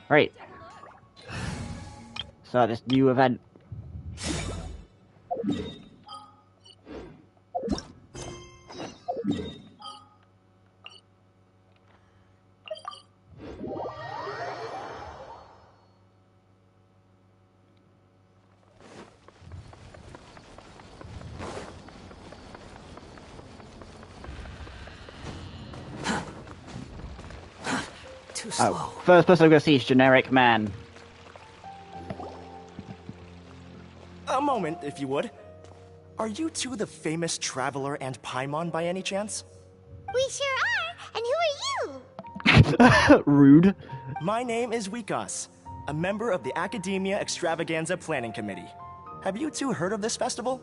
Right. So this new event. Too slow. Oh, first person I'm gonna see is generic man. A moment, if you would. Are you two the famous Traveler and Paimon by any chance? We sure are, and who are you? Rude. My name is Wikas, a member of the Academia Extravaganza Planning Committee. Have you two heard of this festival?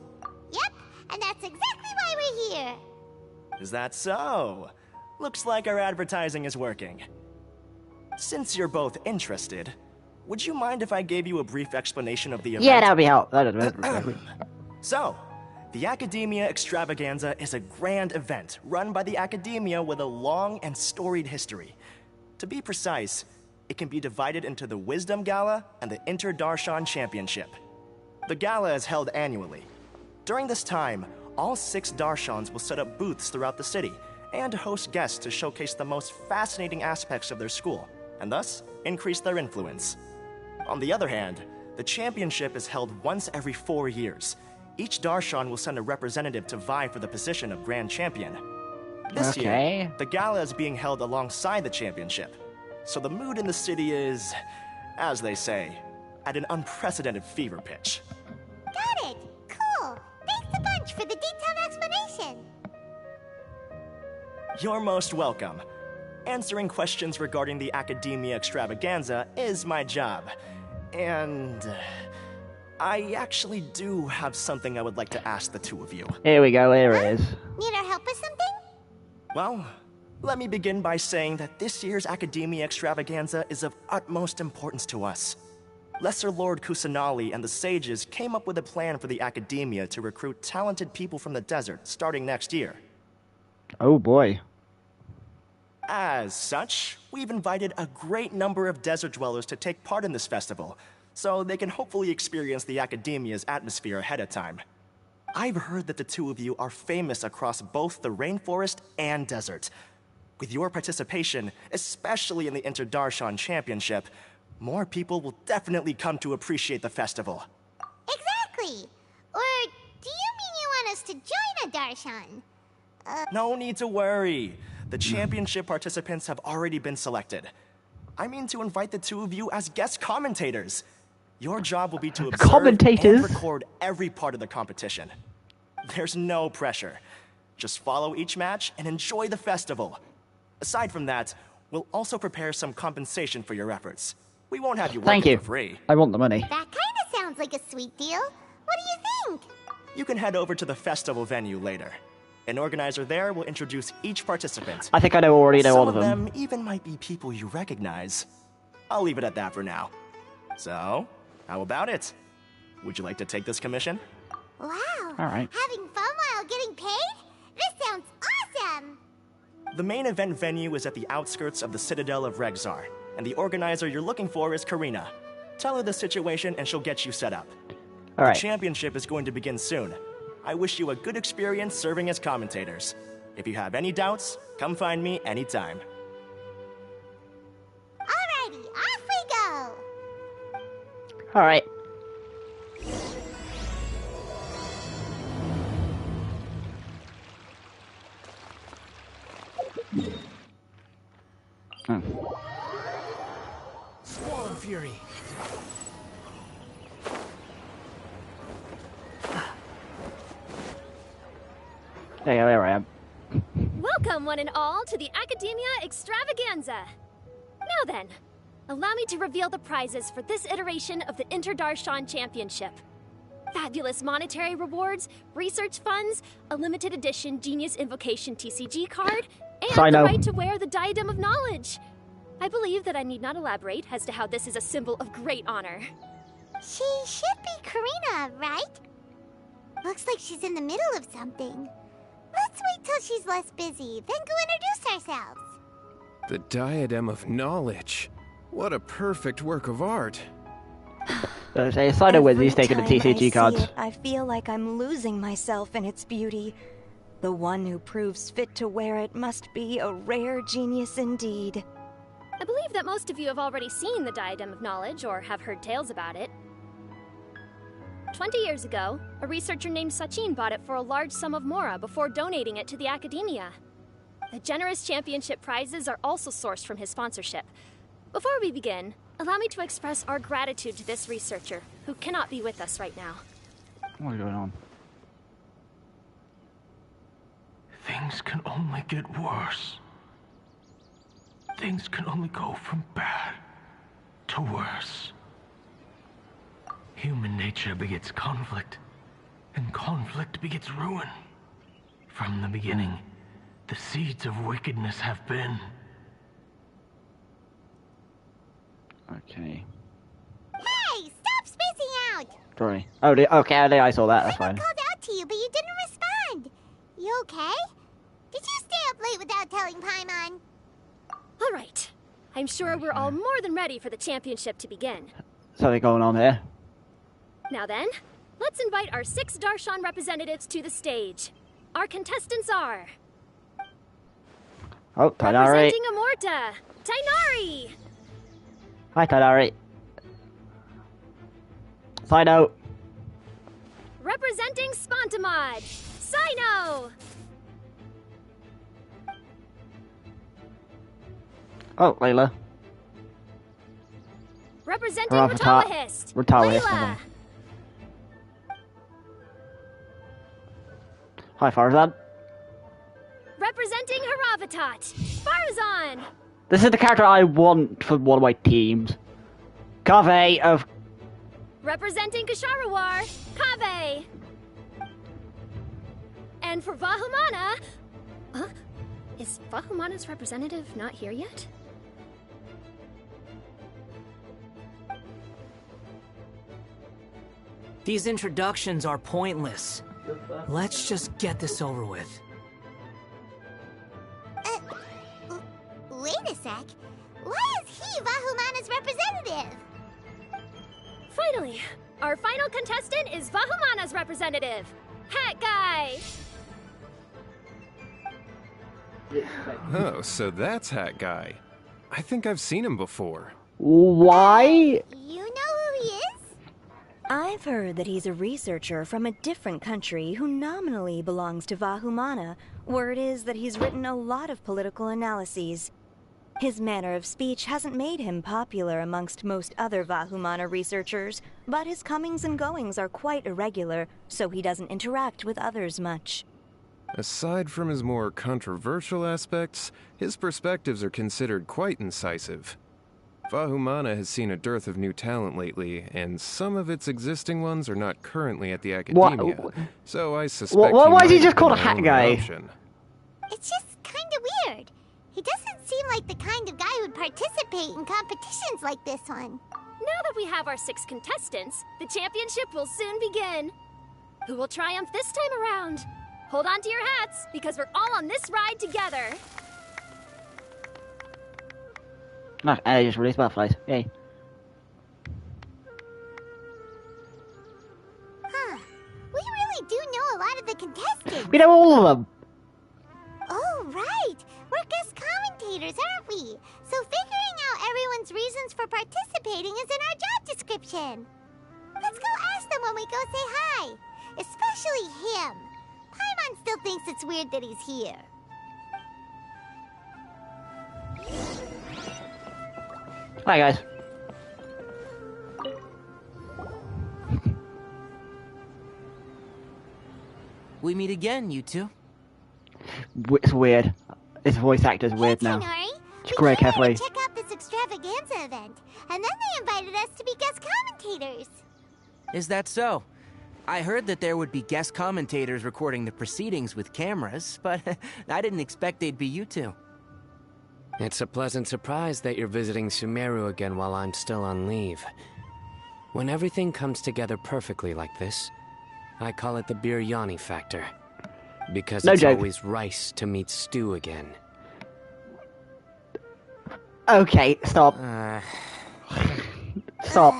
Yep, and that's exactly why we're here. Is that so? Looks like our advertising is working. Since you're both interested, would you mind if I gave you a brief explanation of the event? Yeah, that would be helpful. So, the Academia Extravaganza is a grand event run by the Academia with a long and storied history. To be precise, it can be divided into the Wisdom Gala and the Inter-Darshan Championship. The gala is held annually. During this time, all 6 Darshans will set up booths throughout the city and host guests to showcase the most fascinating aspects of their school, and thus increase their influence. On the other hand, the championship is held once every 4 years. Each Darshan will send a representative to vie for the position of Grand Champion. This year, the gala is being held alongside the championship. So the mood in the city is, as they say, at an unprecedented fever pitch. Got it. Cool. Thanks a bunch for the detailed explanation. You're most welcome. Answering questions regarding the Academia Extravaganza is my job. And I actually do have something I would like to ask the two of you. Here we go, here it is. Need our help with something? Well, let me begin by saying that this year's Academia Extravaganza is of utmost importance to us. Lesser Lord Kusanali and the sages came up with a plan for the Academia to recruit talented people from the desert starting next year. Oh boy. As such, we've invited a great number of desert dwellers to take part in this festival, so they can hopefully experience the Academia's atmosphere ahead of time. I've heard that the two of you are famous across both the rainforest and desert. With your participation, especially in the Inter-Darshan Championship, more people will definitely come to appreciate the festival. Exactly. Or do you mean you want us to join a Darshan? No need to worry. The championship participants have already been selected. I mean to invite the two of you as guest commentators. Your job will be to observe and record every part of the competition. There's no pressure. Just follow each match and enjoy the festival. Aside from that, we'll also prepare some compensation for your efforts. We won't have you working for free. I want the money. That kind of sounds like a sweet deal. What do you think? You can head over to the festival venue later. An organizer there will introduce each participant. I think I already know all of them. Some of them even might be people you recognize. I'll leave it at that for now. So, how about it? Would you like to take this commission? Wow. All right. Having fun while getting paid? This sounds awesome. The main event venue is at the outskirts of the Citadel of Regzar, and the organizer you're looking for is Karina. Tell her the situation and she'll get you set up. All right. The championship is going to begin soon. I wish you a good experience serving as commentators. If you have any doubts, come find me anytime. Alrighty, off we go. All right. Swarm Fury. There I am. Welcome, one and all, to the Academia Extravaganza. Now then, allow me to reveal the prizes for this iteration of the Inter-Darshan Championship. Fabulous monetary rewards, research funds, a limited edition Genius Invocation TCG card, and the right to wear the Diadem of Knowledge. I believe that I need not elaborate as to how this is a symbol of great honor. She should be Karina, right? Looks like she's in the middle of something. Let's wait till she's less busy, then go introduce ourselves. The Diadem of Knowledge. What a perfect work of art. Say, side of Wizzy's taking the Every time I TCG see cards. it, I feel like I'm losing myself in its beauty. The one who proves fit to wear it must be a rare genius indeed. I believe that most of you have already seen the Diadem of Knowledge or have heard tales about it. 20 years ago, a researcher named Sachin bought it for a large sum of mora before donating it to the Academia. The generous championship prizes are also sourced from his sponsorship. Before we begin, allow me to express our gratitude to this researcher, who cannot be with us right now. What's going on? Things can only get worse. Things can only go from bad to worse. Human nature begets conflict, and conflict begets ruin. From the beginning, the seeds of wickedness have been. Okay. Hey, stop spacing out! Sorry. Oh, okay, I saw that. That's Someone fine. called out to you, but you didn't respond. You okay? Did you stay up late without telling Paimon? All right. I'm sure we're all more than ready for the championship to begin. Something going on here. Now then, let's invite our 6 Darshan representatives to the stage. Our contestants are... Oh, Tainari. Representing Amorta, Tainari! Hi, Tainari. Sino. Representing Spontamod, Sino! Oh, Layla. Representing Ravata- Ratawahist, Ratawahist, Layla! okay. Hi, Farzad. Representing Haravatat, Farzan! This is the character I want for one of my teams. Kaveh of... Representing Kasharawar, Kaveh! And for Vahumana... Huh? Is Vahumana's representative not here yet? These introductions are pointless. Let's just get this over with. Wait a sec. Why is he Vahumana's representative? Finally, our final contestant is Vahumana's representative, Hat Guy! Oh, so that's Hat Guy. I think I've seen him before. Why? You know who he is? I've heard that he's a researcher from a different country who nominally belongs to Vahumana. Word is that he's written a lot of political analyses. His manner of speech hasn't made him popular amongst most other Vahumana researchers, but his comings and goings are quite irregular, so he doesn't interact with others much. Aside from his more controversial aspects, his perspectives are considered quite incisive. Vahumana has seen a dearth of new talent lately, and some of its existing ones are not currently at the Academia. So I suspect Why is he might just have called a been Hat my Guy? only option. It's just kind of weird. He doesn't seem like the kind of guy who'd participate in competitions like this one. Now that we have our 6 contestants, the championship will soon begin. Who will triumph this time around? Hold on to your hats, because we're all on this ride together. No, I just released butterflies. Yay. Huh. We really do know a lot of the contestants. We know all of them. Oh, right. We're guest commentators, aren't we? So figuring out everyone's reasons for participating is in our job description. Let's go ask them when we go say hi. Especially him. Paimon still thinks it's weird that he's here. Hi, guys. We meet again, you two. It's weird. His voice actor's weird Hey, now. Tainari. Just We great, came here carefully. to check out this extravaganza event, and then they invited us to be guest commentators. Is that so? I heard that there would be guest commentators recording the proceedings with cameras, but I didn't expect they'd be you two. It's a pleasant surprise that you're visiting Sumeru again while I'm still on leave. When everything comes together perfectly like this, I call it the biryani factor. Because No it's joke. always rice to meet stew again. Okay, stop. Stop.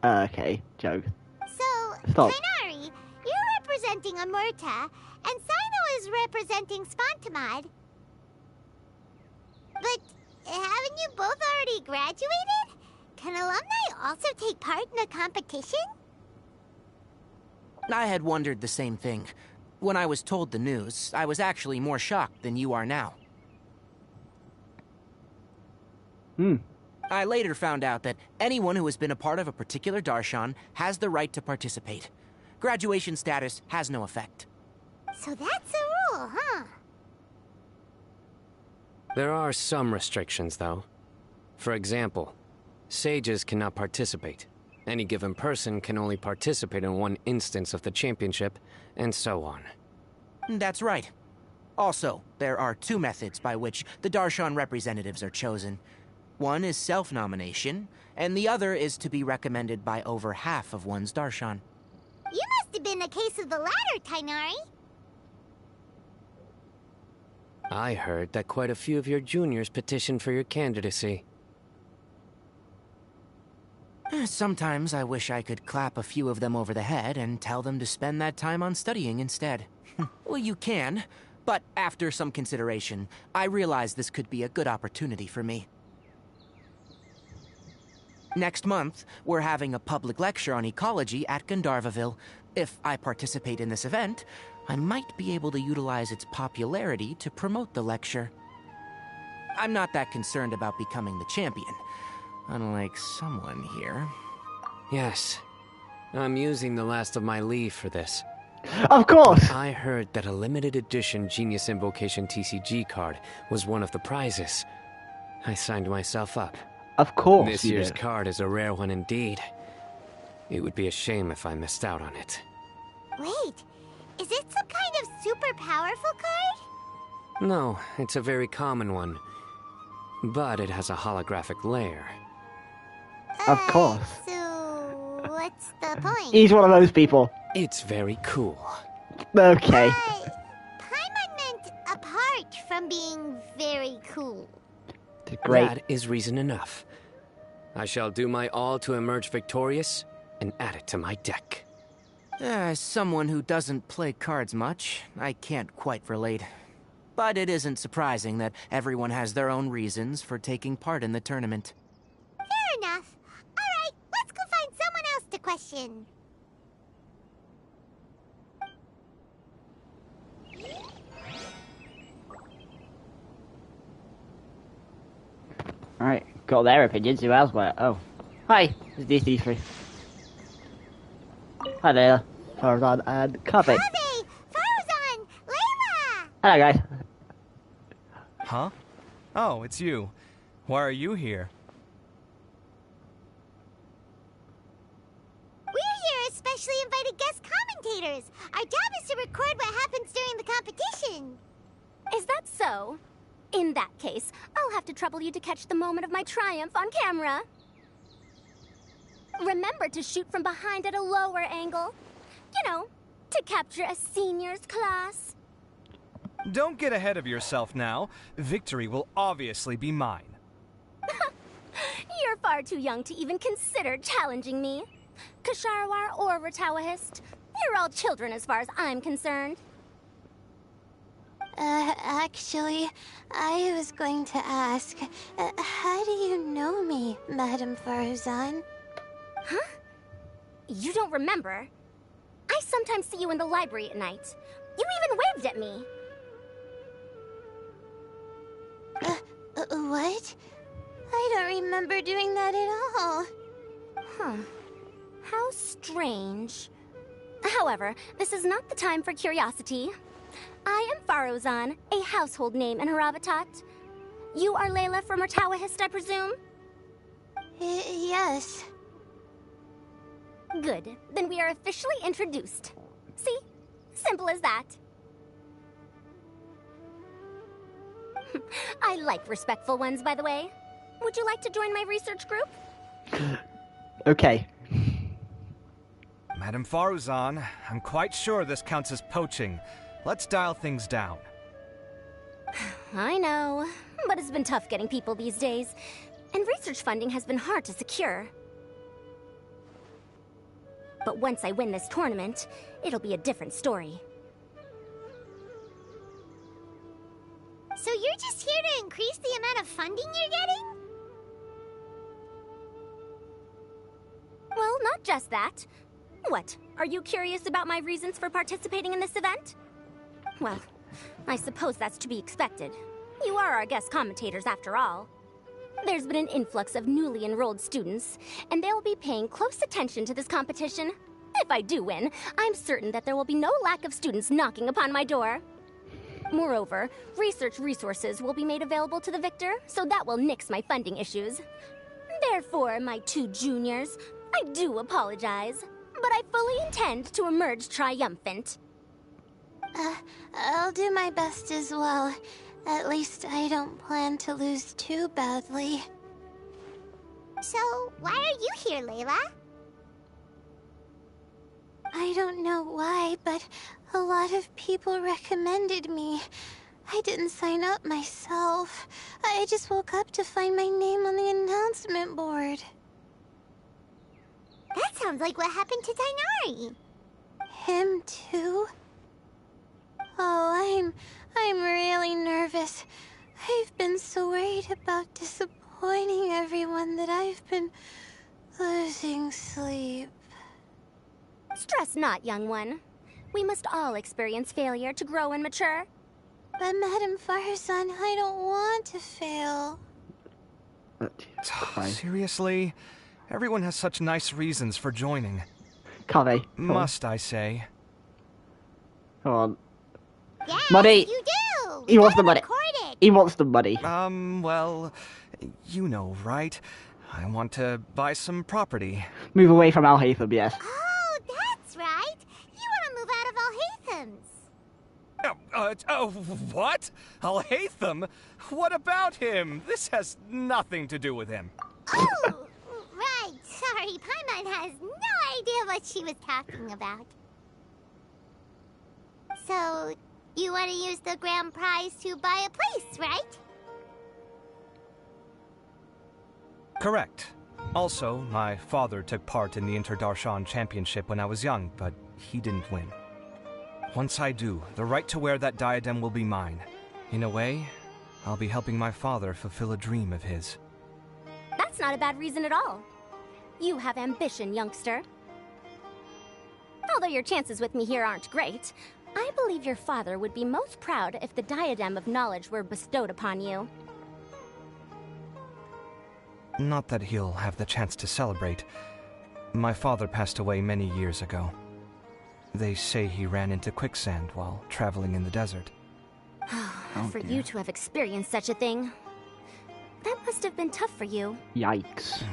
Okay, joke. So, Stop. Kainari, you're representing Amurta, and Sino is representing Spantamad. But haven't you both already graduated? Can alumni also take part in the competition? I had wondered the same thing. When I was told the news, I was actually more shocked than you are now. I later found out that anyone who has been a part of a particular darshan has the right to participate. Graduation status has no effect. So that's the rule, huh? There are some restrictions, though. For example, sages cannot participate. Any given person can only participate in one instance of the championship, and so on. That's right. Also, there are two methods by which the darshan representatives are chosen. One is self-nomination, and the other is to be recommended by over half of one's darshan. You must have been a case of the latter, Kainari. I heard that quite a few of your juniors petitioned for your candidacy. Sometimes I wish I could clap a few of them over the head and tell them to spend that time on studying instead. Well, you can, but after some consideration, I realize this could be a good opportunity for me. Next month, we're having a public lecture on ecology at Gandharvaville. If I participate in this event, I might be able to utilize its popularity to promote the lecture. I'm not that concerned about becoming the champion, unlike someone here. Yes, I'm using the last of my leave for this. Of course! I heard that a limited edition Genius Invocation TCG card was one of the prizes. I signed myself up. Of course This you year's did. card is a rare one indeed. It would be a shame if I missed out on it. Wait, is it some kind of super powerful card? No, it's a very common one. But it has a holographic layer. Of course. So, what's the point? He's one of those people. It's very cool. Okay. Paimon meant apart from being very cool. Great. That is reason enough. I shall do my all to emerge victorious and add it to my deck. As someone who doesn't play cards much, I can't quite relate. But it isn't surprising that everyone has their own reasons for taking part in the tournament. Fair enough. Alright, let's go find someone else to question. Alright, got their opinions. Who else were? Oh. Hi, it's these three. Hi there, Farzan and Kaveh. Kaveh! Farzan! Layla! Hello, guys. Huh? Oh, it's you. Why are you here? We're here as specially invited guest commentators. Our job is to record what happens during the competition. Is that so? In that case, I'll have to trouble you to catch the moment of my triumph on camera. Remember to shoot from behind at a lower angle. You know, to capture a seniors class. Don't get ahead of yourself now. Victory will obviously be mine. You're far too young to even consider challenging me. Kasharawar or Ratawahist, you're all children as far as I'm concerned. Actually, I was going to ask, how do you know me, Madame Farzan? Huh? You don't remember? I sometimes see you in the library at night. You even waved at me. What? I don't remember doing that at all. Huh. How strange. However, this is not the time for curiosity. I am Farozan, a household name in Haravatat. You are Layla from Ratawahist, I presume? Yes. Good. Then we are officially introduced. See? Simple as that. I like respectful ones, by the way. Would you like to join my research group? Okay. Madame Faruzan, I'm quite sure this counts as poaching. Let's dial things down. I know, but it's been tough getting people these days. and research funding has been hard to secure. But once I win this tournament, it'll be a different story. So you're just here to increase the amount of funding you're getting? Well, not just that. What, are you curious about my reasons for participating in this event? Well, I suppose that's to be expected. You are our guest commentators after all. There's been an influx of newly enrolled students, and they'll be paying close attention to this competition. If I do win, I'm certain that there will be no lack of students knocking upon my door. Moreover, research resources will be made available to the victor, so that will nix my funding issues. Therefore, my 2 juniors, I do apologize, but I fully intend to emerge triumphant. I'll do my best as well. At least I don't plan to lose too badly. So, why are you here, Layla? I don't know why, but a lot of people recommended me. I didn't sign up myself. I just woke up to find my name on the announcement board. That sounds like what happened to Dainari. Him too? Oh, I'm really nervous. I've been so worried about disappointing everyone that I've been losing sleep. Stress not, young one. We must all experience failure to grow and mature. But Madame Farzan, I don't want to fail. Seriously? Everyone has such nice reasons for joining. Can't they? Must I say? Come on. Yes, Money! you do! He wants the money. Recorded. He wants the money. Well, you know, right? I want to buy some property. Move away from Al Hatham, yes. Oh, that's right. You want to move out of Al Hatham's. What? Al-Hatham? What about him? This has nothing to do with him. Oh, right. Sorry, Paimon has no idea what she was talking about. So, you want to use the grand prize to buy a place, right? Correct. Also, my father took part in the Inter-Darshan Championship when I was young, but he didn't win. Once I do, the right to wear that diadem will be mine. In a way, I'll be helping my father fulfill a dream of his. That's not a bad reason at all. You have ambition, youngster. Although your chances with me here aren't great, I believe your father would be most proud if the diadem of knowledge were bestowed upon you. Not that he'll have the chance to celebrate. My father passed away many years ago. They say he ran into quicksand while traveling in the desert. For you to have experienced such a thing, that must have been tough for you. Yikes.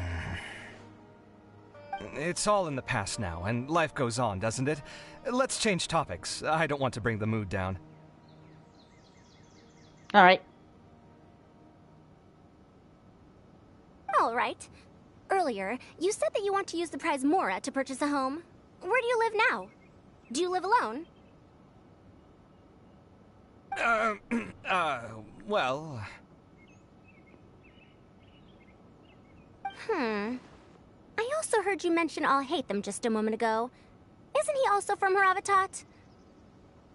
It's all in the past now, and life goes on, doesn't it? Let's change topics. I don't want to bring the mood down. Alright. Alright. Earlier, you said that you want to use the prize Mora to purchase a home. Where do you live now? Do you live alone? Well... I also heard you mention Al-Hatham just a moment ago. Isn't he also from Haravatat?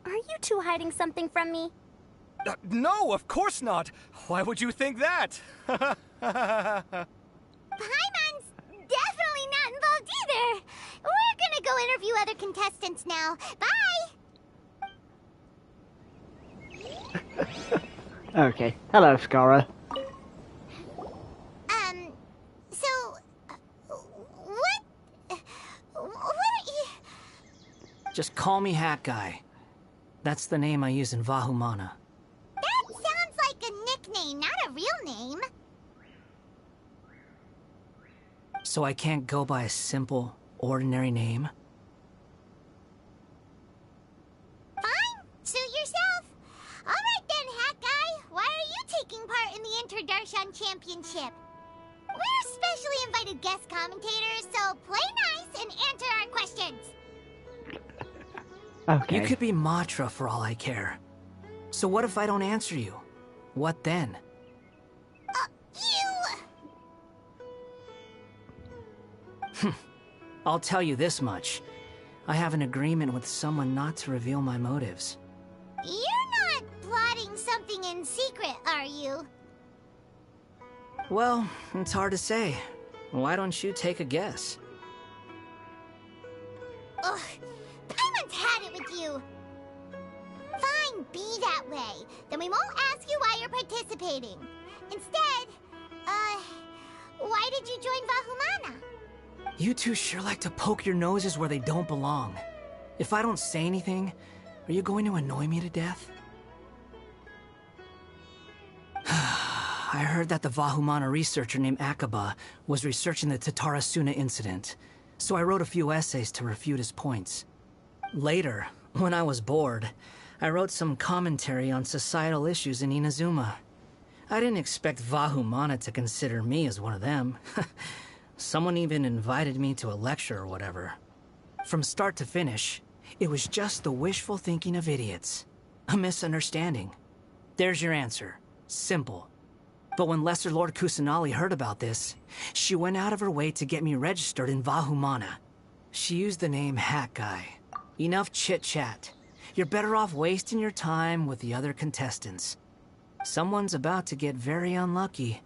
Are you two hiding something from me? No, of course not! Why would you think that? Paimon's definitely not involved either. We're gonna go interview other contestants now. Bye! Okay. Hello, Scara. So... What are you... Just call me Hat Guy. That's the name I use in Vahumana. That sounds like a nickname, not a real name. So I can't go by a simple, ordinary name? Fine, suit yourself. Alright then, Hat Guy. Why are you taking part in the Inter-Darshan Championship? We're specially invited guest commentators, so play nice and answer our questions. Okay. You could be Matra for all I care. So what if I don't answer you? What then? You... I'll tell you this much. I have an agreement with someone not to reveal my motives. You're not plotting something in secret, are you? Well, it's hard to say. Why don't you take a guess? Ugh, Paimon's had it with you. Fine, be that way. Then we won't ask you why you're participating. Instead, why did you join Vahumana? You two sure like to poke your noses where they don't belong. If I don't say anything, are you going to annoy me to death? I heard that the Vahumana researcher named Akaba was researching the Tatarasuna incident, so I wrote a few essays to refute his points. Later, when I was bored, I wrote some commentary on societal issues in Inazuma. I didn't expect Vahumana to consider me as one of them. Someone even invited me to a lecture or whatever. From start to finish, it was just the wishful thinking of idiots. A misunderstanding. There's your answer. Simple. But when Lesser Lord Kusanali heard about this, she went out of her way to get me registered in Vahumana. She used the name Hat Guy. Enough chit-chat. You're better off wasting your time with the other contestants. Someone's about to get very unlucky.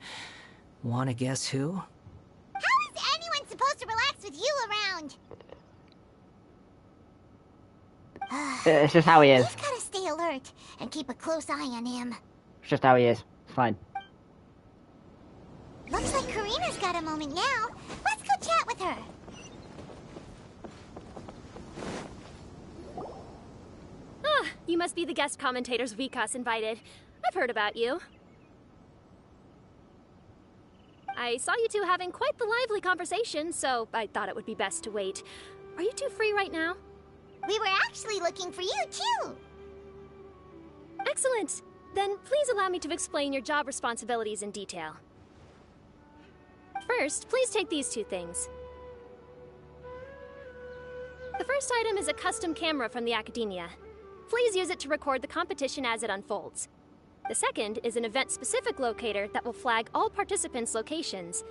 Wanna guess who? How is anyone supposed to relax with you around? It's just how he is. We've gotta stay alert and keep a close eye on him. It's just how he is. It's fine. Looks like Karina's got a moment now. Let's go chat with her. Ah, you must be the guest commentators Vikas invited. I've heard about you. I saw you two having quite the lively conversation, so I thought it would be best to wait. Are you two free right now? We were actually looking for you, too. Excellent. Then please allow me to explain your job responsibilities in detail. First, please take these two things. The first item is a custom camera from the Academia. Please use it to record the competition as it unfolds. The second is an event-specific locator that will flag all participants' locations.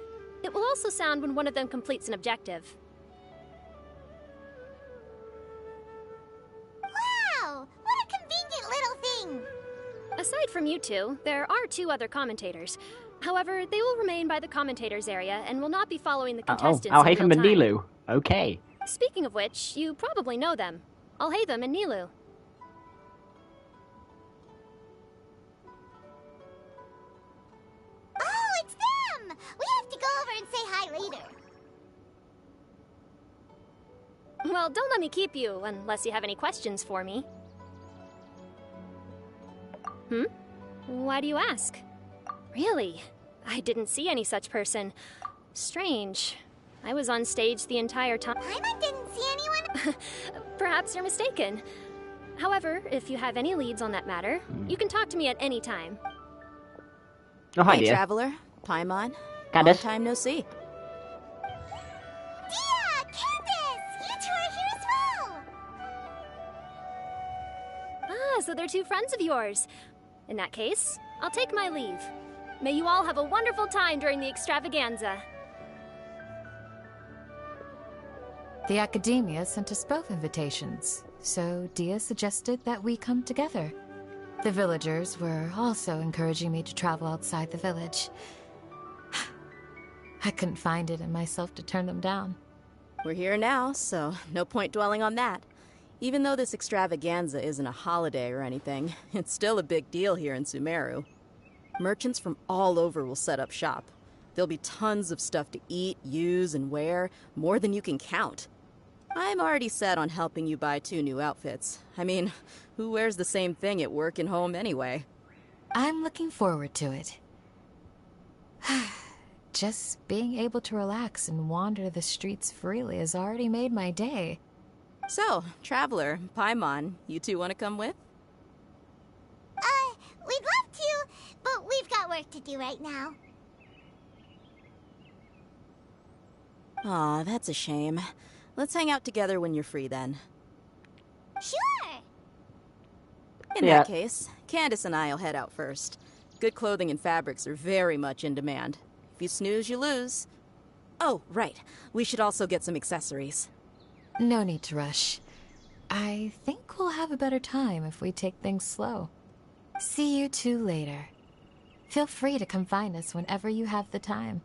It will also sound when one of them completes an objective. Wow! What a convenient little thing! Aside from you two, there are two other commentators. However, they will remain by the commentators area and will not be following the contestants in Alhaitham real and time. Nilu. Okay. Speaking of which, you probably know them. Alhaitham and Nilu. Oh, it's them! We have to go over and say hi later. Well, don't let me keep you, unless you have any questions for me. Why do you ask? Really? I didn't see any such person. Strange. I was on stage the entire time. Paimon didn't see anyone? Perhaps you're mistaken. However, if you have any leads on that matter, you can talk to me at any time. Oh, hi, Hey, dear. Traveler. Paimon. Candace. Long time no see. Dia! Candace! You two are here as well! Ah, so they're two friends of yours. In that case, I'll take my leave. May you all have a wonderful time during the extravaganza. The Academia sent us both invitations, so Dia suggested that we come together. The villagers were also encouraging me to travel outside the village. I couldn't find it in myself to turn them down. We're here now, so no point dwelling on that. Even though this extravaganza isn't a holiday or anything, it's still a big deal here in Sumeru. Merchants from all over will set up shop. There'll be tons of stuff to eat, use, and wear, more than you can count. I'm already set on helping you buy 2 new outfits. I mean, who wears the same thing at work and home anyway? I'm looking forward to it. Just being able to relax and wander the streets freely has already made my day. So, Traveler, Paimon, you two want to come with? We'd love to, but we've got work to do right now. Aw, that's a shame. Let's hang out together when you're free then. Sure! In that case, Candace and I'll head out first. Good clothing and fabrics are very much in demand. If you snooze, you lose. Oh, right. We should also get some accessories. No need to rush. I think we'll have a better time if we take things slow. See you two later. Feel free to come find us whenever you have the time.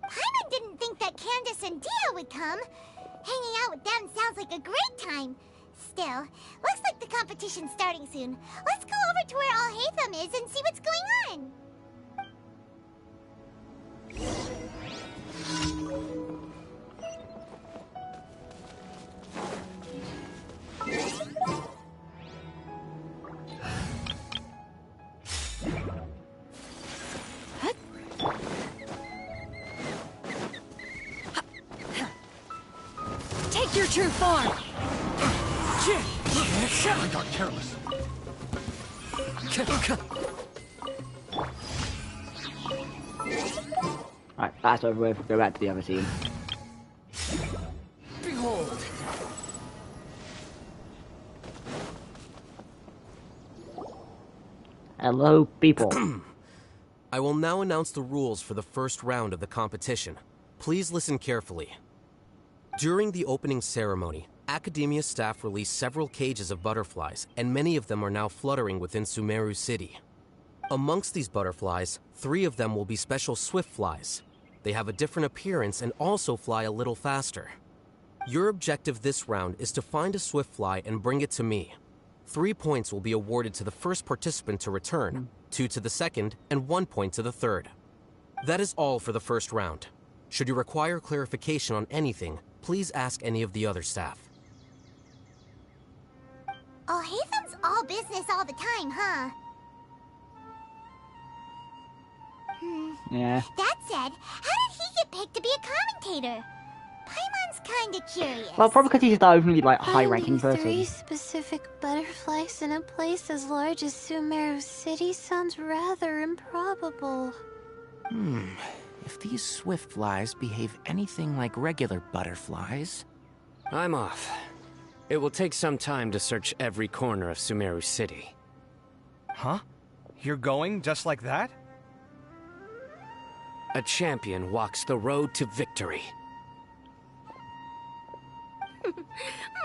Paimon didn't think that Candace and Dia would come. Hanging out with them sounds like a great time. Still, looks like the competition's starting soon. Let's go over to where Alhaitham is and see what's going on. Take your true form! I got careless. Alright, that's over with. Go back to the other team. Behold! Hello, people. I will now announce the rules for the first round of the competition. Please listen carefully. During the opening ceremony, Academia staff released several cages of butterflies, and many of them are now fluttering within Sumeru City. Amongst these butterflies, 3 of them will be special swift flies. They have a different appearance and also fly a little faster. Your objective this round is to find a swift fly and bring it to me. 3 points will be awarded to the first participant to return, 2 to the second, and 1 point to the third. That is all for the first round. Should you require clarification on anything, please ask any of the other staff. Alhaitham's all business all the time, huh? Yeah. That said, how did he get picked to be a commentator? Paimon's kinda curious. Well, probably because he's the only, like, high-ranking Finding 3 person. specific butterflies in a place as large as Sumeru City sounds rather improbable. If these swift flies behave anything like regular butterflies... I'm off. It will take some time to search every corner of Sumeru City. Huh? You're going just like that? A champion walks the road to victory.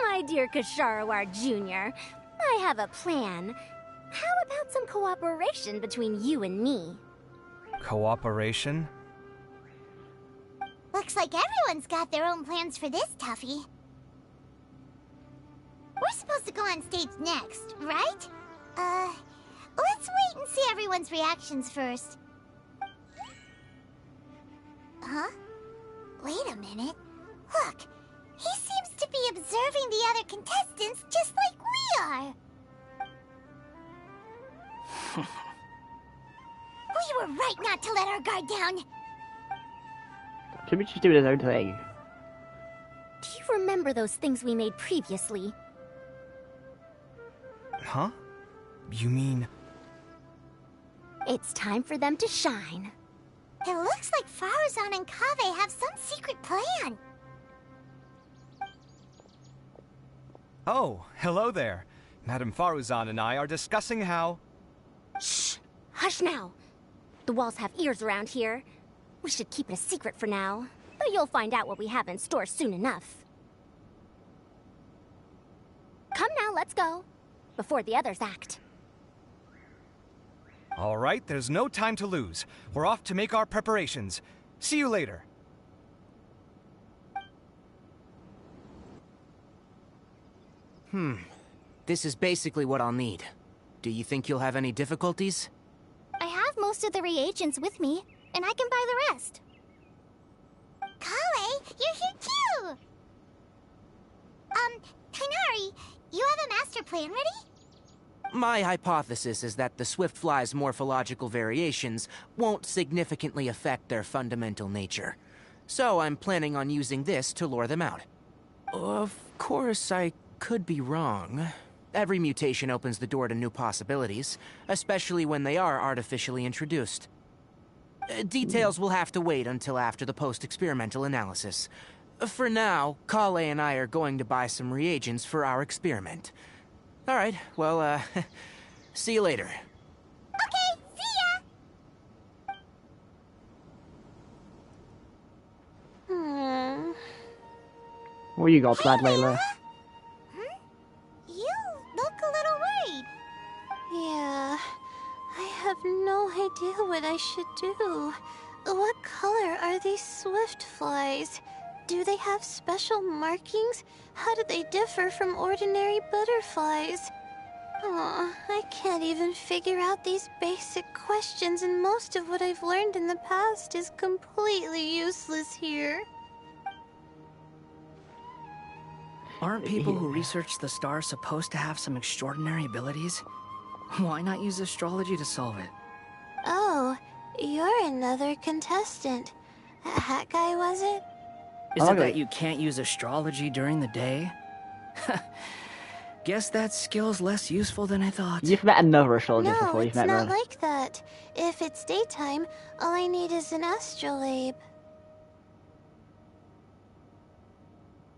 My dear Kasharawar Jr., I have a plan. How about some cooperation between you and me? Cooperation? Looks like everyone's got their own plans for this, Tuffy. We're supposed to go on stage next, right? Let's wait and see everyone's reactions first. Huh? Wait a minute. Look, he seems to be observing the other contestants just like we are. We were right not to let our guard down. Should we just do his own thing? Do you remember those things we made previously? Huh? You mean... It's time for them to shine. It looks like Faruzan and Kaveh have some secret plan. Oh, hello there. Madame Faruzan and I are discussing how... Shh! Hush now! The walls have ears around here. We should keep it a secret for now, but you'll find out what we have in store soon enough. Come now, let's go. Before the others act. All right, there's no time to lose. We're off to make our preparations. See you later. This is basically what I'll need. Do you think you'll have any difficulties? I have most of the reagents with me, and I can buy the rest. Kale, you're here too! Kainari, you have a master plan ready? My hypothesis is that the swift fly's morphological variations won't significantly affect their fundamental nature. So I'm planning on using this to lure them out. Of course, I could be wrong. Every mutation opens the door to new possibilities, especially when they are artificially introduced. Details will have to wait until after the post-experimental analysis. For now, Kale and I are going to buy some reagents for our experiment. All right, well, see you later. Okay, see ya! What you got, lad, Layla? You look a little worried. Yeah, I have no idea what I should do. What color are these swift flies? Do they have special markings? How do they differ from ordinary butterflies? Aw, I can't even figure out these basic questions, and most of what I've learned in the past is completely useless here. Aren't people who research the stars supposed to have some extraordinary abilities? Why not use astrology to solve it? Oh, you're another contestant. That guy, was it? Is it that you can't use astrology during the day? Guess that skill's less useful than I thought. You've met another astrologist No, before. You've it's met not the... like that. If it's daytime, all I need is an astrolabe.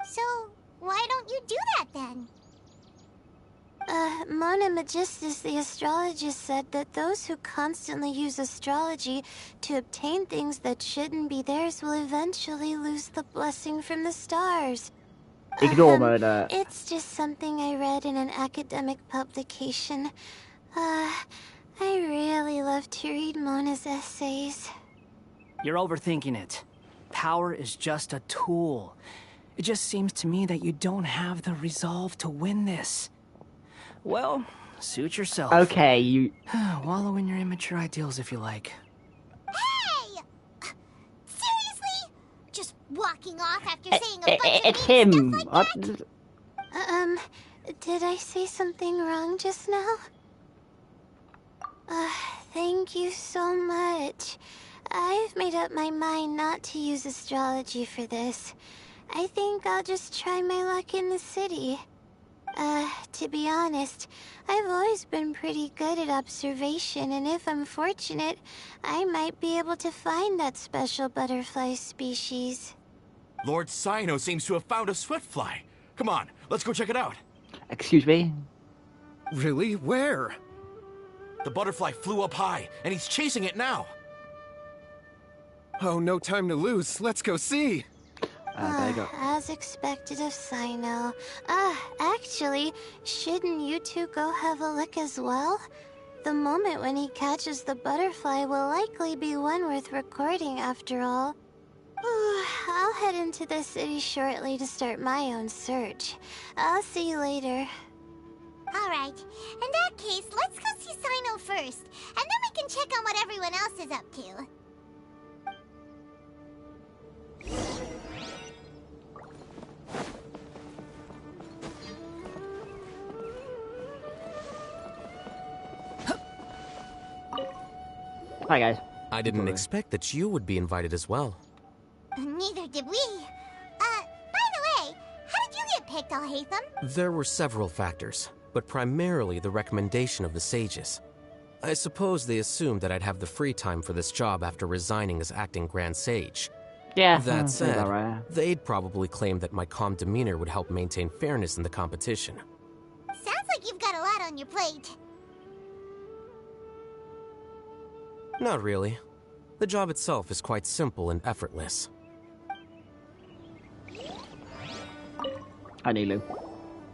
So, why don't you do that then? Mona Magistus, the astrologist, said that those who constantly use astrology to obtain things that shouldn't be theirs will eventually lose the blessing from the stars. Ignore Mona. It's just something I read in an academic publication. I really love to read Mona's essays. You're overthinking it. Power is just a tool. It just seems to me that you don't have the resolve to win this. Well, suit yourself. Okay, you... Wallow in your immature ideals if you like. Hey! Seriously? Just walking off after saying a bunch It's of him. mean stuff like that? Did I say something wrong just now? Thank you so much. I've made up my mind not to use astrology for this. I think I'll just try my luck in the city. To be honest, I've always been pretty good at observation, and if I'm fortunate, I might be able to find that special butterfly species. Lord Cyno seems to have found a swiftfly. Come on, let's go check it out. Excuse me? Really? Where? The butterfly flew up high, and he's chasing it now. Oh, no time to lose. Let's go see. There you go. As expected of Cyno. Actually, shouldn't you two go have a look as well? The moment when he catches the butterfly will likely be one worth recording after all. I'll head into the city shortly to start my own search. I'll see you later. Alright, in that case, let's go see Cyno first, and then we can check on what everyone else is up to. Hi, guys. I didn't expect that you would be invited as well. Neither did we. By the way, how did you get picked, Alhaitham? There were several factors, but primarily the recommendation of the sages. I suppose they assumed that I'd have the free time for this job after resigning as acting Grand Sage. Yeah. That said, right. they'd probably claim that my calm demeanor would help maintain fairness in the competition. Sounds like you've got a lot on your plate. Not really. The job itself is quite simple and effortless. Hi, Nilu.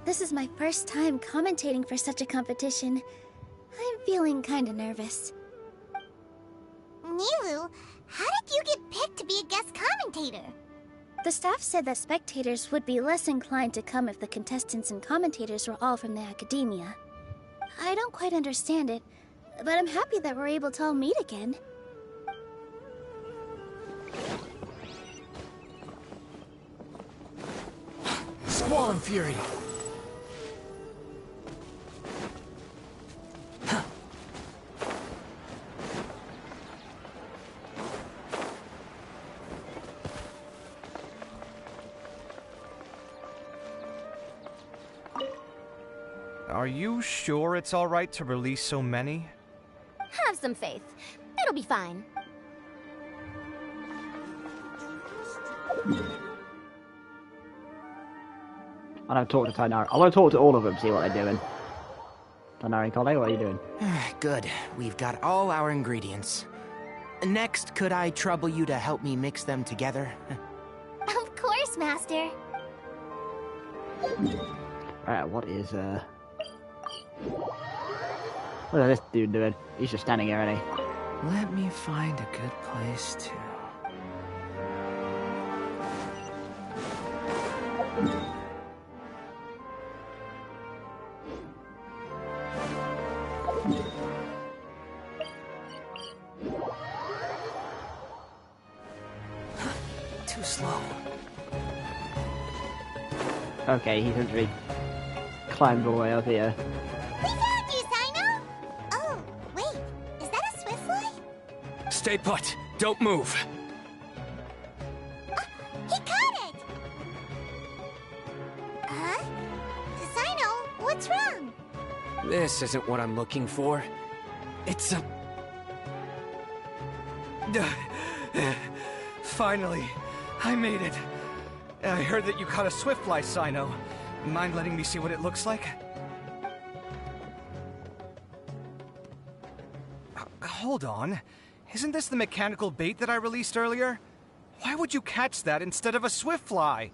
This is my first time commentating for such a competition. I'm feeling kinda nervous. Nilu, how did you get picked to be a guest commentator? The staff said that spectators would be less inclined to come if the contestants and commentators were all from the academia. I don't quite understand it, but I'm happy that we're able to all meet again. Squall and Fury! Are you sure it's alright to release so many? Have some faith. It'll be fine. I don't talk to Tainari. I want to talk to all of them, see what they're doing. Tainari, Colleen, what are you doing? Good. We've got all our ingredients. Next, could I trouble you to help me mix them together? Of course, Master. Right, what is this dude doing? He's just standing here, ain't he? Let me find a good place to... Too slow. Okay, he's literally climbed all the way up here. We found you, Sino! Oh, wait, is that a swift fly? Stay put. Don't move. He caught it! Huh? Sino, what's wrong? This isn't what I'm looking for. It's a... Finally, I made it. I heard that you caught a swiftfly, Sino. Mind letting me see what it looks like? Hold on. Isn't this the mechanical bait that I released earlier? Why would you catch that instead of a swiftfly?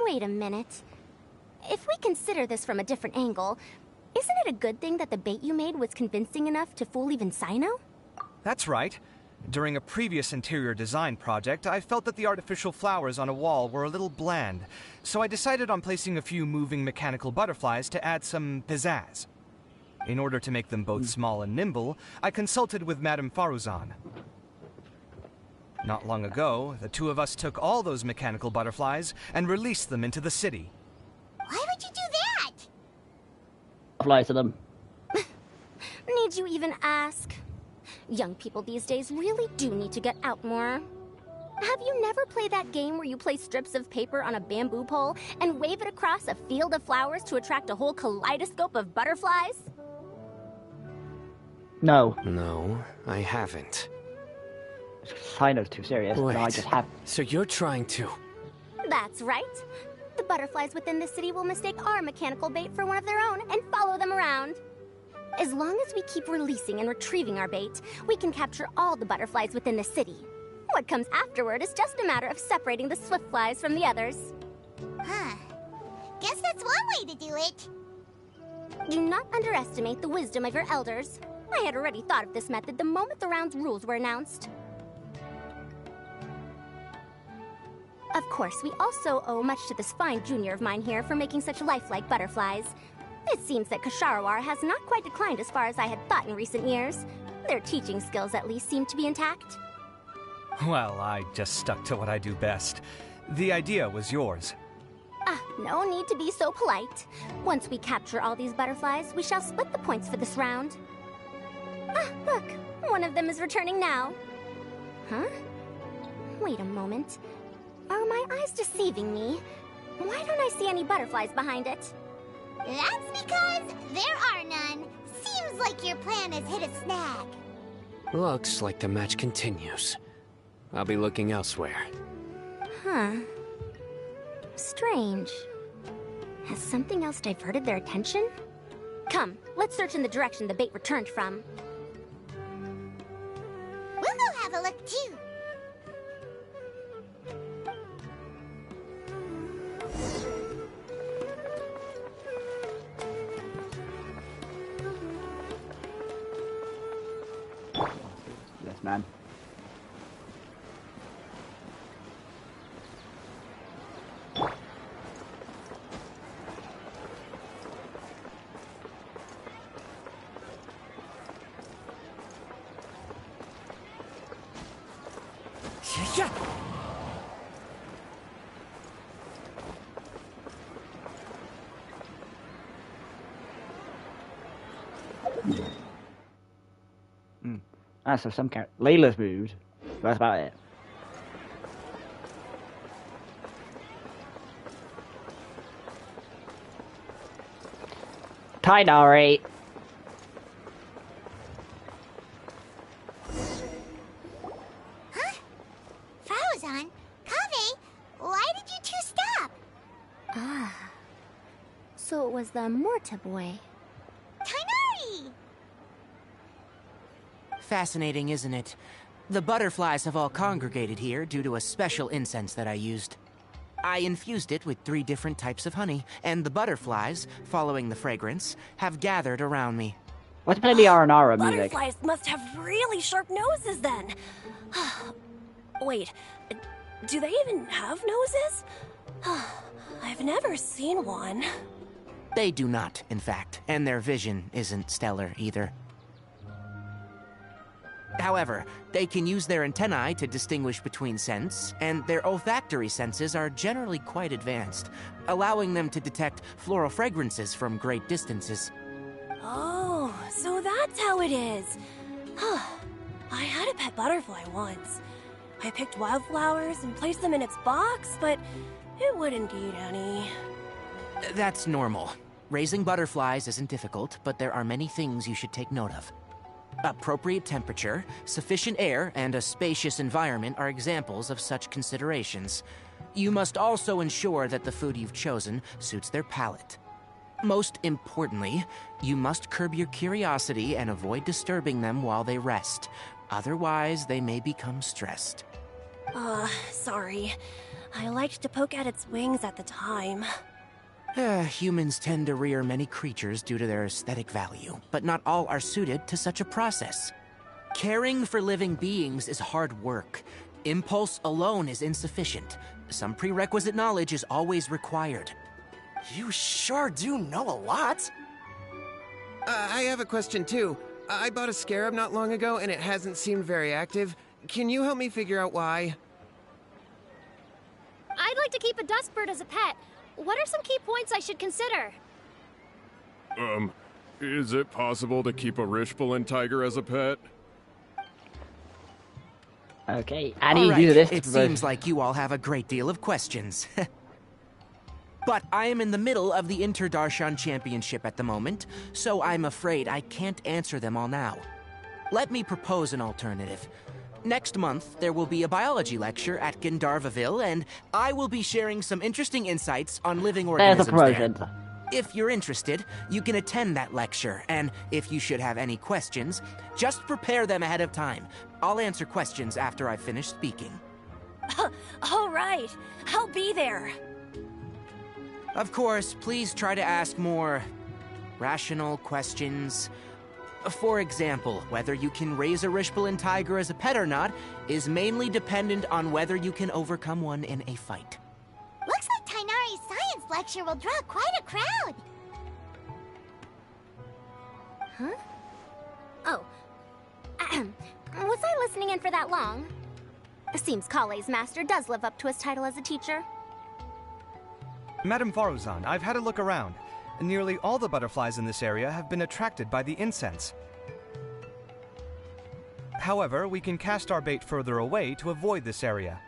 Wait a minute. If we consider this from a different angle, isn't it a good thing that the bait you made was convincing enough to fool even Sino? That's right. During a previous interior design project, I felt that the artificial flowers on a wall were a little bland, so I decided on placing a few moving mechanical butterflies to add some pizzazz. In order to make them both small and nimble, I consulted with Madame Faruzan. Not long ago, the two of us took all those mechanical butterflies and released them into the city. Why would you do that? Fly to them. Need you even ask? Young people these days really do need to get out more. Have you never played that game where you place strips of paper on a bamboo pole and wave it across a field of flowers to attract a whole kaleidoscope of butterflies? No. No, I haven't. Sino's too serious. Wait, No, I just have. so you're trying to... That's right. The butterflies within the city will mistake our mechanical bait for one of their own and follow them around. As long as we keep releasing and retrieving our bait, we can capture all the butterflies within the city. What comes afterward is just a matter of separating the swift flies from the others. Huh. Guess that's one way to do it. Do not underestimate the wisdom of your elders. I had already thought of this method the moment the round's rules were announced. Of course, we also owe much to this fine junior of mine here for making such lifelike butterflies. It seems that Kasharawar has not quite declined as far as I had thought in recent years. Their teaching skills at least seem to be intact. Well, I just stuck to what I do best. The idea was yours. No need to be so polite. Once we capture all these butterflies, we shall split the points for this round. Look, one of them is returning now. Huh? Wait a moment. Are my eyes deceiving me? Why don't I see any butterflies behind it? That's because there are none. Seems like your plan has hit a snag. Looks like the match continues. I'll be looking elsewhere. Huh. Strange. Has something else diverted their attention? Come, let's search in the direction the bait returned from. We'll go have a look too. Yes, man. Yeah. So some character. Layla's moved. That's about it. Tidari. Huh? Faruzan? Kaveh? Why did you two stop? So it was the Morta boy. Tainari! Fascinating, isn't it? The butterflies have all congregated here due to a special incense that I used. I infused it with 3 different types of honey, and the butterflies, following the fragrance, have gathered around me. Let's play the Aranara music. Butterflies must have really sharp noses then. Wait, do they even have noses? I've never seen one. They do not, in fact, and their vision isn't stellar either. However, they can use their antennae to distinguish between scents, and their olfactory senses are generally quite advanced, allowing them to detect floral fragrances from great distances. Oh, so that's how it is. I had a pet butterfly once. I picked wildflowers and placed them in its box, but it wouldn't eat any. That's normal. Raising butterflies isn't difficult, but there are many things you should take note of. Appropriate temperature, sufficient air, and a spacious environment are examples of such considerations. You must also ensure that the food you've chosen suits their palate. Most importantly, you must curb your curiosity and avoid disturbing them while they rest. Otherwise, they may become stressed. Sorry. I liked to poke at its wings at the time. Humans tend to rear many creatures due to their aesthetic value, but not all are suited to such a process. Caring for living beings is hard work. Impulse alone is insufficient. Some prerequisite knowledge is always required. You sure do know a lot. I have a question too. I bought a scarab not long ago and it hasn't seemed very active. Can you help me figure out why? I'd like to keep a dustbird as a pet. What are some key points I should consider? Is it possible to keep a Rishbalin tiger as a pet? Okay, I need All right, to do this. it seems like you all have a great deal of questions. But I am in the middle of the Inter-Darshan Championship at the moment, so I'm afraid I can't answer them all now. Let me propose an alternative. Next month, there will be a biology lecture at Gandharvaville, and I will be sharing some interesting insights on living organisms there. If you're interested, you can attend that lecture, and if you should have any questions, just prepare them ahead of time. I'll answer questions after I've finished speaking. All right, I'll be there. Of course, please try to ask more rational questions. For example, whether you can raise a Rishbalin tiger as a pet or not is mainly dependent on whether you can overcome one in a fight. Looks like Tainari's science lecture will draw quite a crowd. Huh? Oh. Was I listening in for that long? Seems Kale's master does live up to his title as a teacher. Madame Faruzan, I've had a look around. Nearly all the butterflies in this area have been attracted by the incense. However, we can cast our bait further away to avoid this area.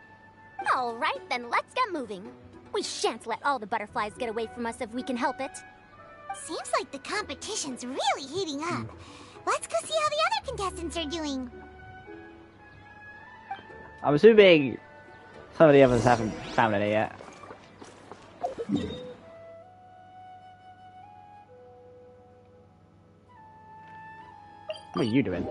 All right, then let's get moving. We shan't let all the butterflies get away from us if we can help it. Seems like the competition's really heating up. Let's go see how the other contestants are doing. I'm assuming some of the others haven't found any yet. What are you doing?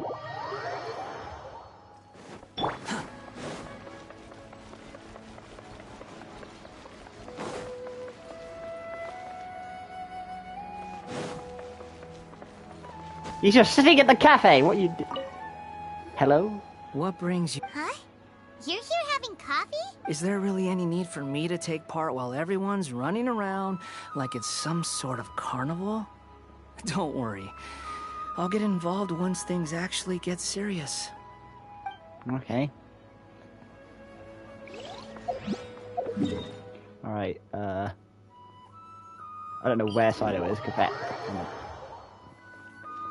He's just sitting at the cafe. What you do? Hello? What brings you? Huh? You're here having coffee? Is there really any need for me to take part while everyone's running around like it's some sort of carnival? Don't worry. I'll get involved once things actually get serious. Okay. Alright, I don't know where side it is, because that...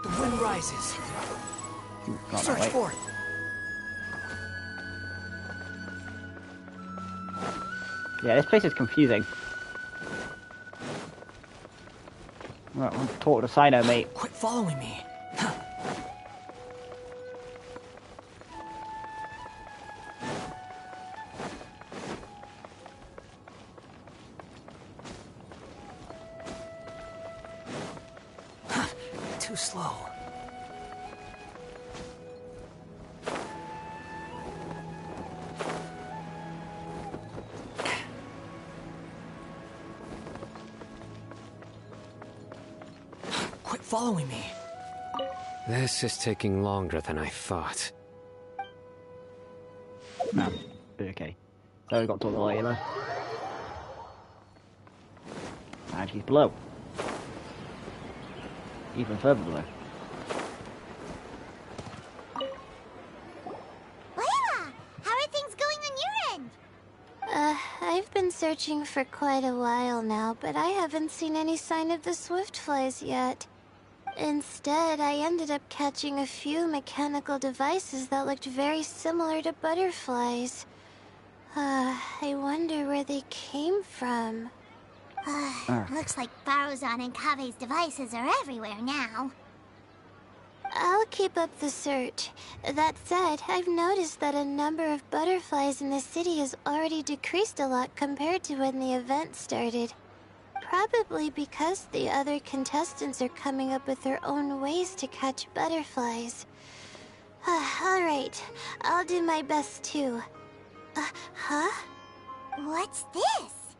The wind rises. Search for it. Yeah, this place is confusing. Right, I want to talk to Sino, mate. Quit following me. Too slow. following me. This is taking longer than I thought. No. Okay. So we got to the Layla. And she's below. Even further below. Layla, how are things going on your end? I've been searching for quite a while now, but I haven't seen any sign of the swiftflies yet. Instead, I ended up catching a few mechanical devices that looked very similar to butterflies. I wonder where they came from. Looks like Baruzan and Kave's devices are everywhere now. I'll keep up the search. That said, I've noticed that a number of butterflies in the city has already decreased a lot compared to when the event started. Probably because the other contestants are coming up with their own ways to catch butterflies. Alright, I'll do my best too. Huh? What's this?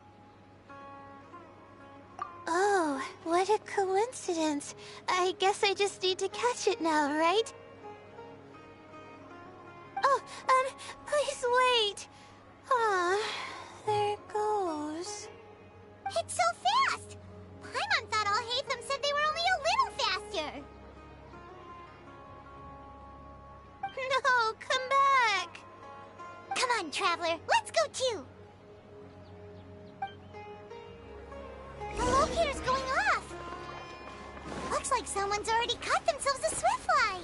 Oh, what a coincidence. I guess I just need to catch it now, right? Oh, please wait. There it goes. It's so fast! Paimon thought all Hatham said they were only a little faster. No, come back. Come on, Traveler, let's go too. The locator's going off. Looks like someone's already caught themselves a swiftfly.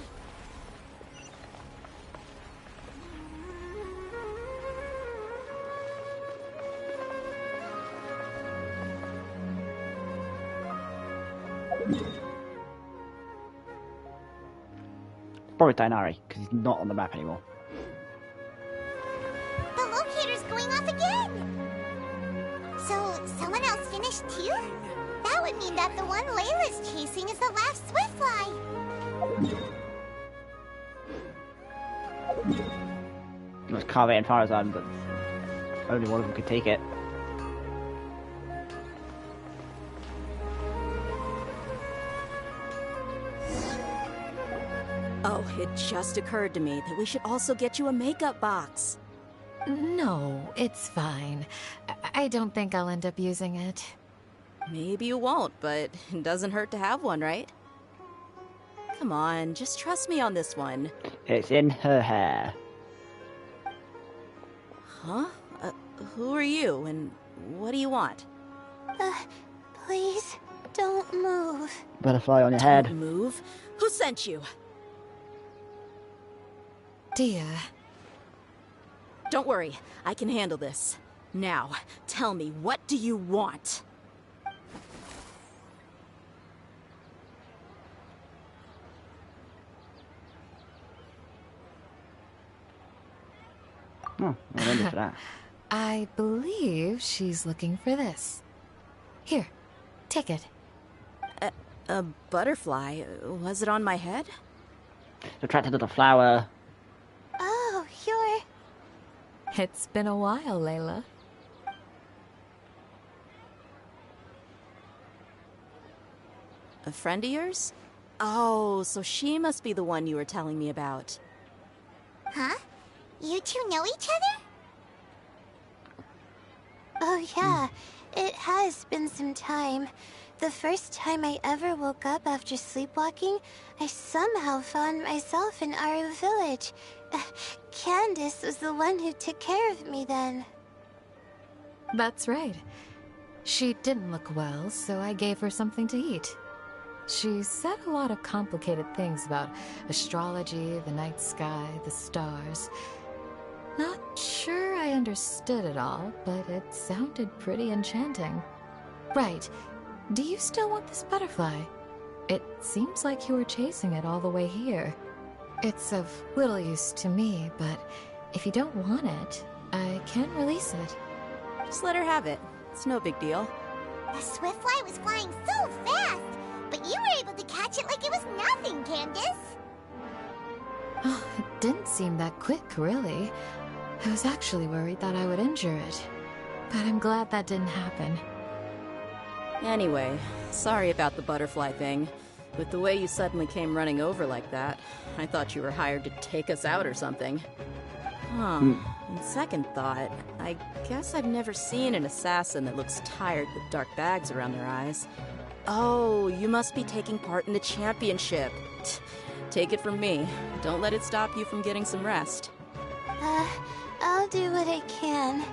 Probably Tainari, because he's not on the map anymore. The locator's going off again. So, someone else finished too? That would mean that the one Layla's chasing is the last swiftfly. It was Kave and Farazan, but only one of them could take it. Oh, it just occurred to me that we should also get you a makeup box. No, it's fine. I don't think I'll end up using it. Maybe you won't, but it doesn't hurt to have one, right? Come on, just trust me on this one. It's in her hair. Huh? Who are you, and what do you want? Please, don't move. Butterfly on your head. Don't move? Who sent you? Dia. Don't worry, I can handle this. Now, tell me, what do you want? Oh, I remember for that. I believe she's looking for this. Here, take it. A butterfly? Was it on my head? Attracted to the flower. Oh, you're... It's been a while, Layla. A friend of yours? Oh, so she must be the one you were telling me about. Huh? You two know each other? Oh yeah, it has been some time. The first time I ever woke up after sleepwalking, I somehow found myself in Aru village. Candace was the one who took care of me then. That's right. She didn't look well, so I gave her something to eat. She said a lot of complicated things about astrology, the night sky, the stars. Not sure I understood it all, but it sounded pretty enchanting. Right. Do you still want this butterfly? It seems like you were chasing it all the way here. It's of little use to me, but if you don't want it, I can release it. Just let her have it. It's no big deal. The swiftfly was flying so fast, but you were able to catch it like it was nothing, Candace. Oh, it didn't seem that quick, really. I was actually worried that I would injure it, but I'm glad that didn't happen. Anyway, sorry about the butterfly thing. With the way you suddenly came running over like that, I thought you were hired to take us out or something. On second thought, I guess I've never seen an assassin that looks tired with dark bags around their eyes. Oh, you must be taking part in the championship. Take it from me. Don't let it stop you from getting some rest. I'll do what I can.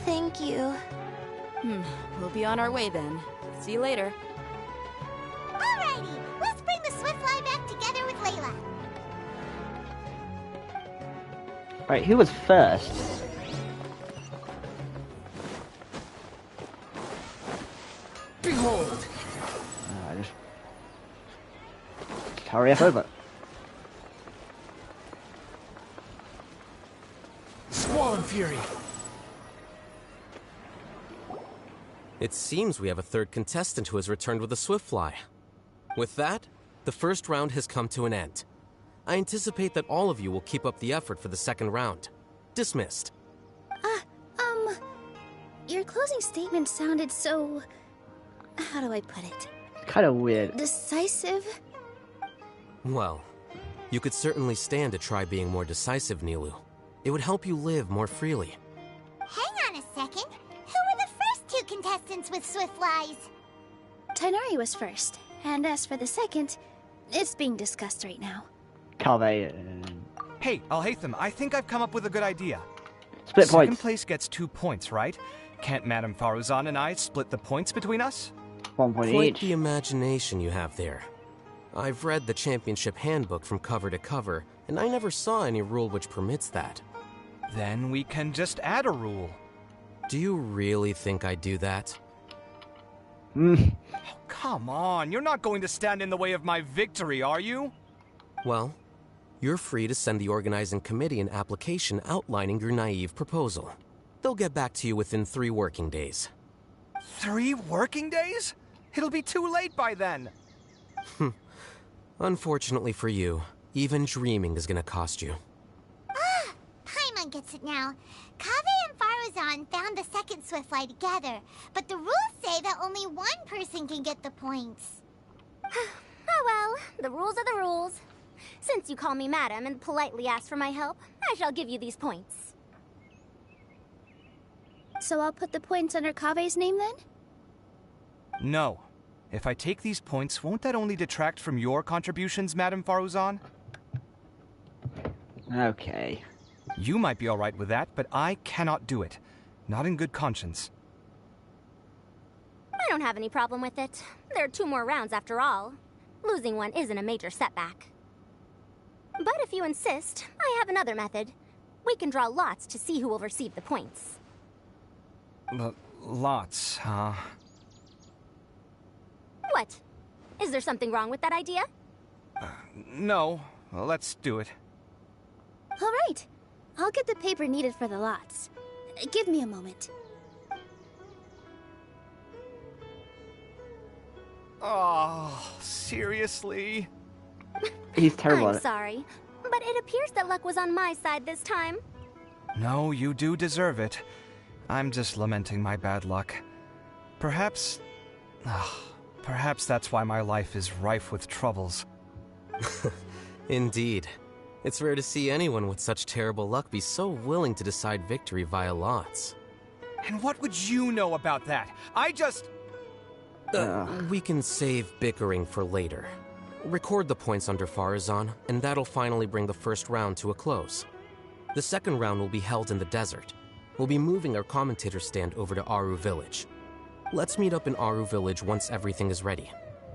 Thank you. We'll be on our way then. See you later. Alrighty, let's bring the Swiftfly back together with Layla. Right, who was first? Behold! Just hurry up over. Squall and Fury! It seems we have a third contestant who has returned with a Swiftfly. With that, the first round has come to an end. I anticipate that all of you will keep up the effort for the second round. Dismissed. Your closing statement sounded so... how do I put it? Kind of weird. Decisive? Well, you could certainly stand to try being more decisive, Nilu. It would help you live more freely. Hang on a second. Who were the first two contestants with Swiftflies? Tainari was first, and as for the second, it's being discussed right now. Kave. Hey, Alhaitham, I think I've come up with a good idea. Split Second points. place gets 2 points, right? Can't Madame Faruzan and I split the points between us? 1 point Quite each. the imagination you have there. I've read the championship handbook from cover to cover, and I never saw any rule which permits that. Then we can just add a rule. Do you really think I'd do that? Oh, come on, you're not going to stand in the way of my victory, are you? Well, you're free to send the organizing committee an application outlining your naive proposal. They'll get back to you within 3 working days. 3 working days? It'll be too late by then. Unfortunately for you, even dreaming is gonna cost you. Paimon gets it now. Kaveh and Faruzan found the second Swiftfly together, but the rules say that only one person can get the points. Oh well, the rules are the rules. Since you call me madam and politely ask for my help, I shall give you these points. So I'll put the points under Kave's name then? No. If I take these points, won't that only detract from your contributions, Madame Faruzan? Okay. You might be alright with that, but I cannot do it. Not in good conscience. I don't have any problem with it. There are 2 more rounds after all. Losing one isn't a major setback. But if you insist, I have another method. We can draw lots to see who will receive the points. Lots, huh? What? Is there something wrong with that idea? No. Well, let's do it. All right. I'll get the paper needed for the lots. Give me a moment. Oh, seriously? He's terrible at I'm it. sorry, but it appears that luck was on my side this time. No, you do deserve it. I'm just lamenting my bad luck. Perhaps that's why my life is rife with troubles. Indeed. It's rare to see anyone with such terrible luck be so willing to decide victory via lots. And what would you know about that? I just... We can save bickering for later. Record the points under Faruzan, and that'll finally bring the first round to a close. The second round will be held in the desert. We'll be moving our commentator stand over to Aru Village. Let's meet up in Aru Village once everything is ready.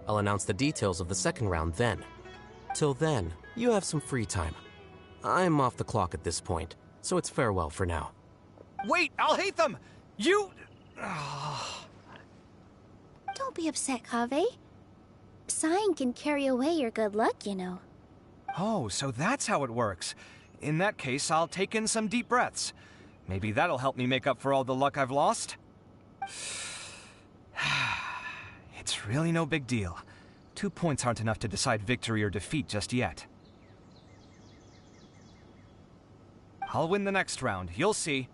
I'll announce the details of the second round then. Till then, you have some free time. I'm off the clock at this point, so it's farewell for now. Wait, Alhaitham! You... Don't be upset, Kaveh. Sighing can carry away your good luck, you know. Oh, so that's how it works. In that case, I'll take in some deep breaths. Maybe that'll help me make up for all the luck I've lost. It's really no big deal. 2 points aren't enough to decide victory or defeat just yet. I'll win the next round, you'll see.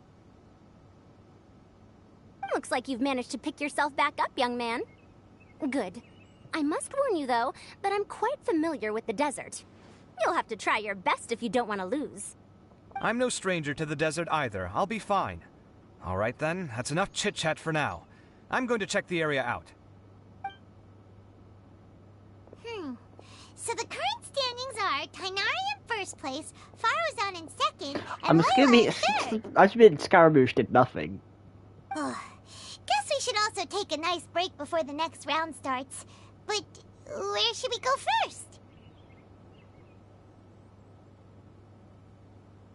Looks like you've managed to pick yourself back up, young man. Good. I must warn you, though, that I'm quite familiar with the desert. You'll have to try your best if you don't want to lose. I'm no stranger to the desert either. I'll be fine. All right then, that's enough chit-chat for now. I'm going to check the area out. So the current standings are Tainari in first place, Faruzan in second, and I'm assuming Layla in third. I mean, Scaramouche did nothing. Guess we should also take a nice break before the next round starts. But where should we go first?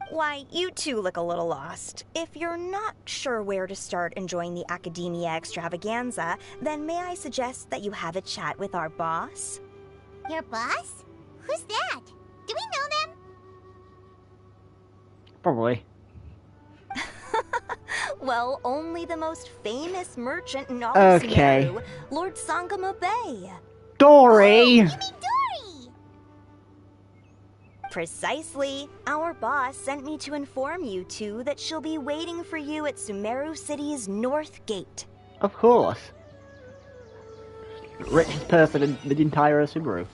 Why, you two look a little lost. If you're not sure where to start enjoying the Academia extravaganza, then may I suggest that you have a chat with our boss? Your boss? Who's that? Do we know them? Probably. Well, only the most famous merchant in all of Okay. Sumeru, Lord Sangamo Bay. Dory! You mean Dory? Precisely. Our boss sent me to inform you two that she'll be waiting for you at Sumeru City's North Gate. Of course. Richest person in the entire Subaru.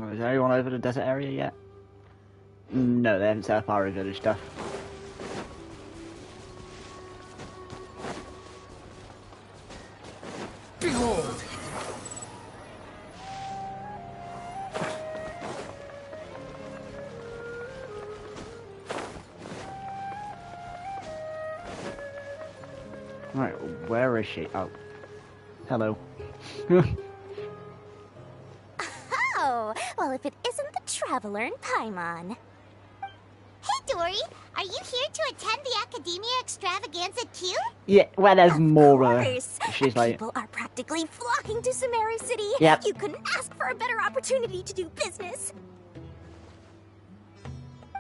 Oh, is anyone over the desert area yet? No, they haven't set up our village stuff. Behold! Right, where is she? Oh. Hello. Oh, well, if it isn't the Traveler in Paimon. Hey, Dory, are you here to attend the Academia extravaganza too? Yeah, well, there's more. Of course. She's like, People are practically flocking to Sumeru City. Yep. You couldn't ask for a better opportunity to do business.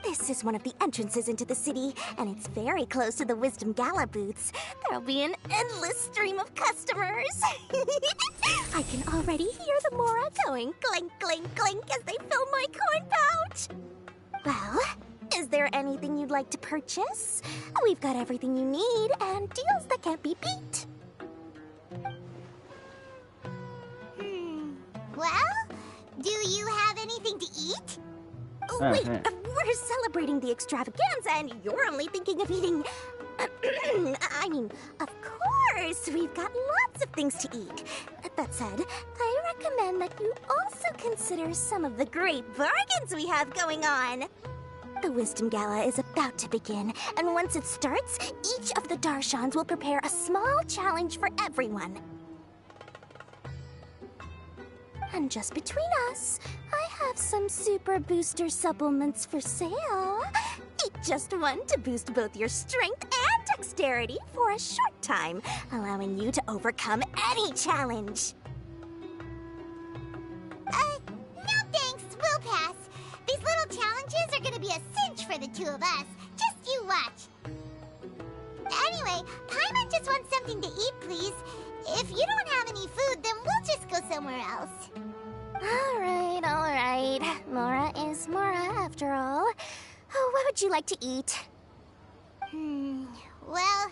This is one of the entrances into the city, and it's very close to the Wisdom Gala booths. There'll be an endless stream of customers. I can already hear the Mora going clink, clink, clink as they fill my coin pouch. Well, is there anything you'd like to purchase? We've got everything you need and deals that can't be beat. Well, do you have anything to eat? Oh, Oh, wait, yeah. we're celebrating the extravaganza and you're only thinking of eating... I mean, of course, we've got lots of things to eat. That said, I recommend that you also consider some of the great bargains we have going on. The Wisdom Gala is about to begin, and once it starts, each of the Darshans will prepare a small challenge for everyone. And just between us, I have some super booster supplements for sale. Eat just one to boost both your strength and dexterity for a short time, allowing you to overcome any challenge. No thanks, we'll pass. These little challenges are gonna be a cinch for the two of us. Just you watch. Anyway, Paimon just wants something to eat, please. If you don't have any food, then we'll just go somewhere else. All right. Mora is Mora, after all. Oh, what would you like to eat? Well,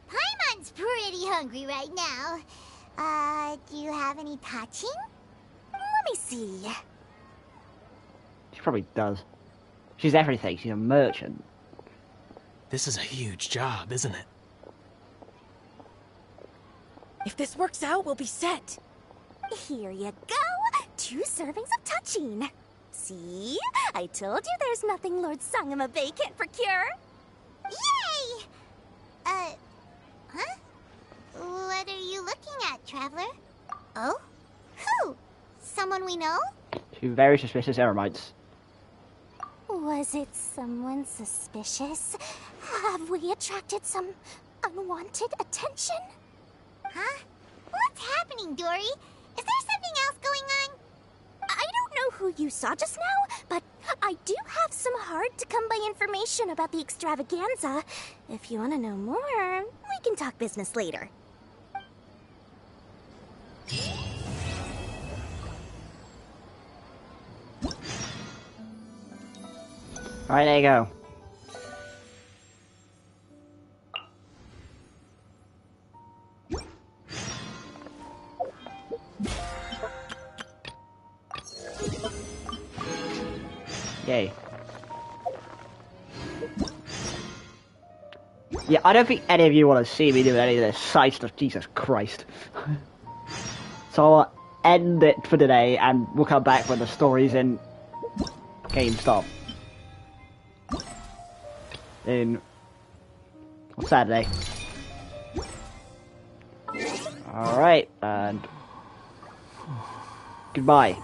Paimon's pretty hungry right now. Do you have any touching? Let me see. she probably does. She's everything. She's a merchant. This is a huge job, isn't it? If this works out, we'll be set. Here you go. 2 servings of touching. See? I told you there's nothing Lord Sangamo Bay can't procure. Yay! Huh? What are you looking at, Traveler? Oh? Who? Someone we know? Two very suspicious Eremites. Was it someone suspicious? Have we attracted some unwanted attention? Huh? What's happening, Dory? Is there something else going on? I don't know who you saw just now, but I do have some hard-to-come-by information about the extravaganza. If you want to know more, we can talk business later. Alright, there you go. Okay. Yeah, I don't think any of you want to see me do any of this side stuff. Jesus Christ. So I'll end it for today, and we'll come back when the story's in GameStop. In Saturday. Alright, and goodbye.